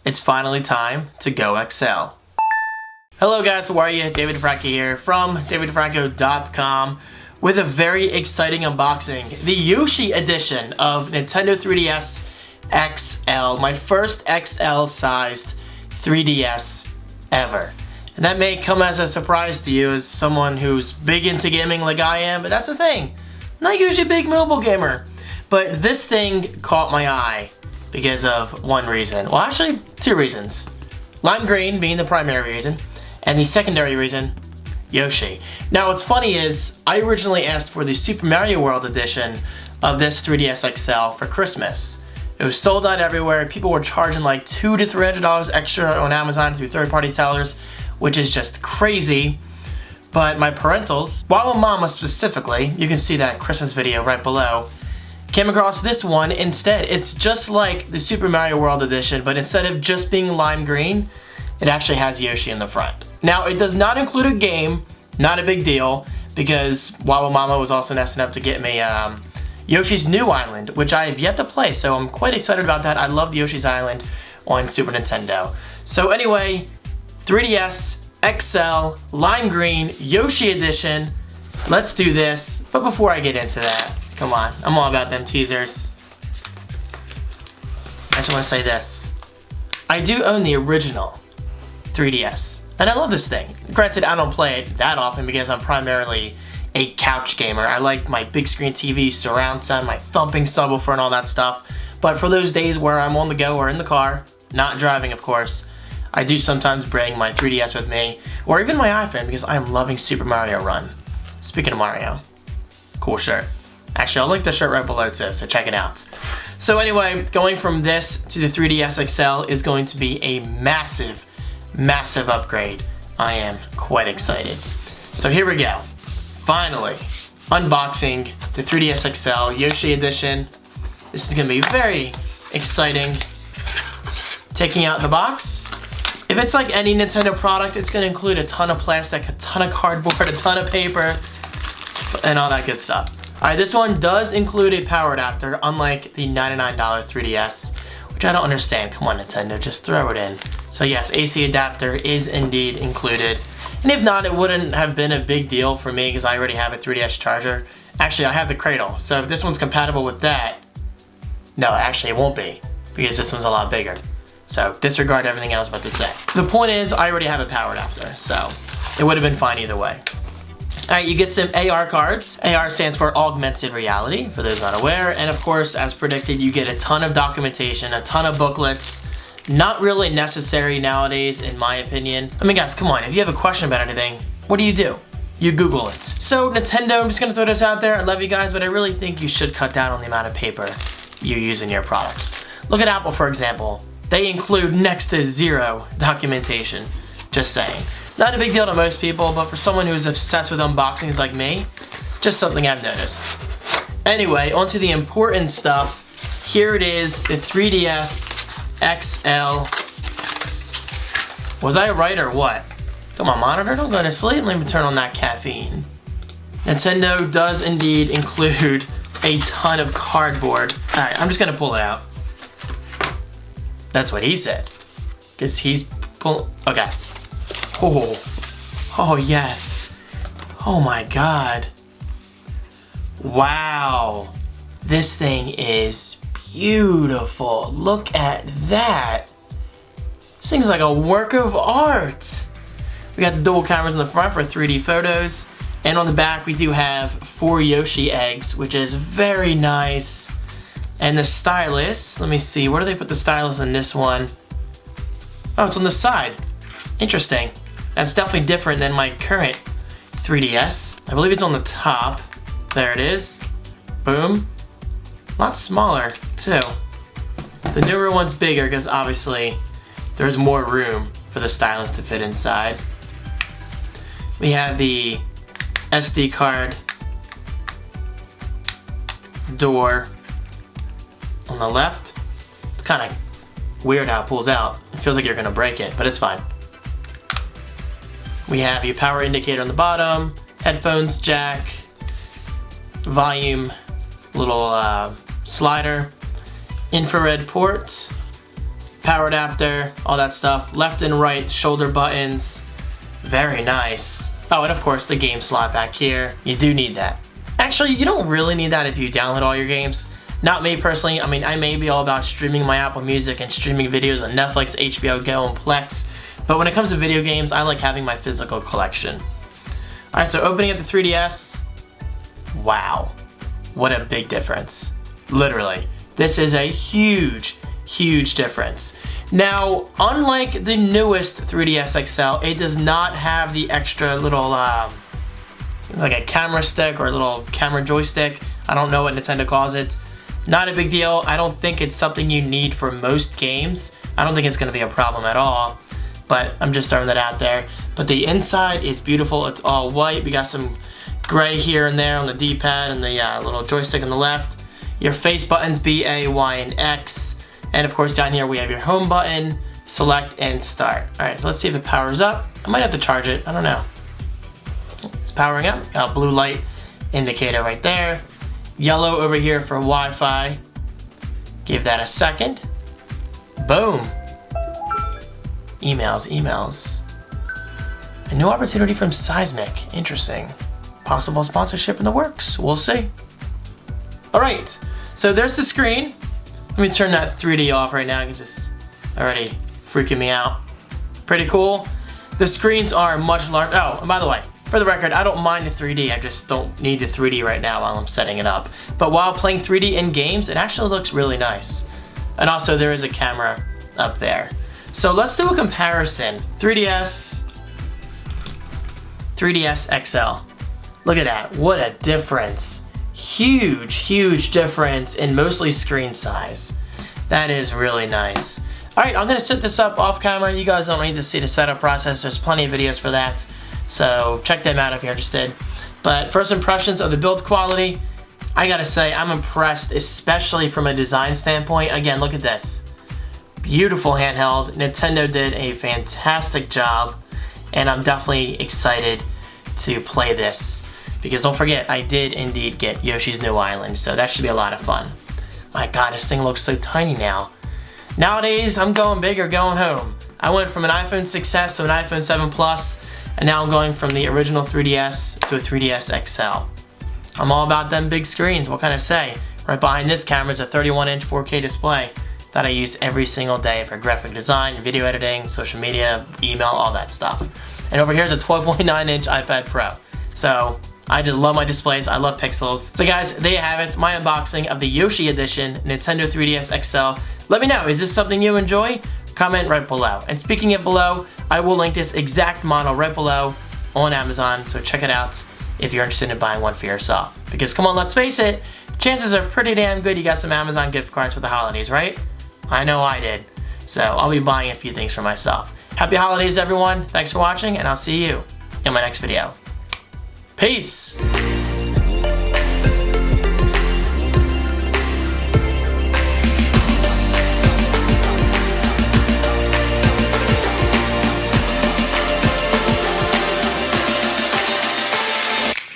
It's finally time to go XL. Hello guys, how are you? David Franco here from davidfranco.com with a very exciting unboxing. The Yoshi edition of Nintendo 3DS XL, my first XL sized 3DS ever. And that may come as a surprise to you as someone who's big into gaming like I am, but that's the thing. I'm not usually a big mobile gamer. But this thing caught my eye because of one reason. Well, actually, two reasons. Lime green being the primary reason, and the secondary reason, Yoshi. Now, what's funny is I originally asked for the Super Mario World edition of this 3DS XL for Christmas. It was sold out everywhere. People were charging like $200 to $300 extra on Amazon through third-party sellers, which is just crazy. But my parentals, Wawa Mama specifically, you can see that Christmas video right below, came across this one instead. It's just like the Super Mario World edition, but instead of just being lime green, it actually has Yoshi in the front. Now, it does not include a game, not a big deal, because Wawa Mama was also nice enough to get me Yoshi's New Island, which I have yet to play, so I'm quite excited about that. I love Yoshi's Island on Super Nintendo. So anyway, 3DS XL Lime Green Yoshi Edition. Let's do this. But before I get into that, come on, I'm all about them teasers. I just want to say this. I do own the original 3DS, and I love this thing. Granted, I don't play it that often because I'm primarily a couch gamer. I like my big screen TV, surround sound, my thumping subwoofer and all that stuff. But for those days where I'm on the go or in the car, not driving of course, I do sometimes bring my 3DS with me, or even my iPhone because I'm loving Super Mario Run. Speaking of Mario, cool shirt. Actually, I'll link the shirt right below too, so check it out. So anyway, going from this to the 3DS XL is going to be a massive, massive upgrade. I am quite excited. So here we go. Finally, unboxing the 3DS XL Yoshi Edition. This is going to be very exciting. Taking out the box. If it's like any Nintendo product, it's going to include a ton of plastic, a ton of cardboard, a ton of paper, and all that good stuff. Alright, this one does include a power adapter, unlike the $99 3DS, which I don't understand. Come on, Nintendo, just throw it in. So yes, AC adapter is indeed included. And if not, it wouldn't have been a big deal for me because I already have a 3DS charger. Actually, I have the cradle, so if this one's compatible with that, no, actually it won't be, because this one's a lot bigger. So disregard everything I was about to say. The point is, I already have a power adapter, so it would have been fine either way. Alright, you get some AR cards. AR stands for Augmented Reality, for those not aware. And of course, as predicted, you get a ton of documentation, a ton of booklets. Not really necessary nowadays, in my opinion. I mean, guys, come on. If you have a question about anything, what do? You Google it. So, Nintendo, I'm just going to throw this out there. I love you guys, but I really think you should cut down on the amount of paper you use in your products. Look at Apple, for example. They include next to zero documentation. Just saying. Not a big deal to most people, but for someone who's obsessed with unboxings like me, just something I've noticed. Anyway, onto the important stuff. Here it is, the 3DS XL. Was I right or what? Come on, monitor, don't go to sleep. Let me turn on that caffeine. Nintendo does indeed include a ton of cardboard. Alright, I'm just gonna pull it out. That's what he said. Because he's okay. Oh yes. Oh my god. Wow. This thing is beautiful. Look at that. This thing's like a work of art. We got the dual cameras in the front for 3D photos. And on the back we do have 4 Yoshi eggs, which is very nice. And the stylus, let me see, where do they put the stylus in this one? Oh, it's on the side. Interesting. That's definitely different than my current 3DS. I believe it's on the top. There it is. Boom. A lot smaller, too. The newer one's bigger because obviously there's more room for the stylus to fit inside. We have the SD card door on the left. It's kind of weird how it pulls out. It feels like you're gonna break it, but it's fine. We have your power indicator on the bottom, headphones jack, volume, little slider, infrared port, power adapter, all that stuff. Left and right shoulder buttons. Very nice. Oh, and of course the game slot back here. You do need that. Actually, you don't really need that if you download all your games. Not me personally. I mean, I may be all about streaming my Apple Music and streaming videos on Netflix, HBO Go, and Plex. But when it comes to video games, I like having my physical collection. Alright, so opening up the 3DS. Wow. What a big difference. Literally. This is a huge, huge difference. Now, unlike the newest 3DS XL, it does not have the extra little, like a camera stick or a little camera joystick. I don't know what Nintendo calls it. Not a big deal. I don't think it's something you need for most games. I don't think it's going to be a problem at all. But I'm just throwing that out there. But the inside is beautiful. It's all white. We got some gray here and there on the D-pad and the little joystick on the left. Your face buttons, B, A, Y, and X. And of course down here we have your home button, select, and start. Alright, so let's see if it powers up. I might have to charge it. I don't know. It's powering up. Got a blue light indicator right there. Yellow over here for Wi-Fi. Give that a second. Boom. Emails. A new opportunity from Seismic. Interesting. Possible sponsorship in the works. We'll see. Alright, so there's the screen. Let me turn that 3D off right now because it's already freaking me out. Pretty cool. The screens are much larger. Oh, and by the way, for the record, I don't mind the 3D. I just don't need the 3D right now while I'm setting it up. But while playing 3D in games, it actually looks really nice. And also there is a camera up there. So let's do a comparison. 3DS XL. Look at that, what a difference. Huge, huge difference in mostly screen size. That is really nice. Alright, I'm gonna set this up off camera. You guys don't need to see the setup process. There's plenty of videos for that. So check them out if you're interested. But first impressions of the build quality, I gotta say I'm impressed, especially from a design standpoint. Again, look at this. Beautiful handheld. Nintendo did a fantastic job, and I'm definitely excited to play this. Because don't forget, I did indeed get Yoshi's New Island, so that should be a lot of fun. My god, this thing looks so tiny now. Nowadays, I'm going big or going home. I went from an iPhone 6s to an iPhone 7 Plus, and now I'm going from the original 3DS to a 3DS XL. I'm all about them big screens, what can I say? Right behind this camera is a 31-inch 4K display that I use every single day for graphic design, video editing, social media, email, all that stuff. And over here is a 12.9-inch iPad Pro. So, I just love my displays, I love pixels. So guys, there you have it, my unboxing of the Yoshi Edition Nintendo 3DS XL. Let me know, is this something you enjoy? Comment right below. And speaking of below, I will link this exact model right below on Amazon, so check it out if you're interested in buying one for yourself. Because come on, let's face it, chances are pretty damn good you got some Amazon gift cards for the holidays, right? I know I did. So I'll be buying a few things for myself. Happy holidays everyone, thanks for watching, and I'll see you in my next video. Peace!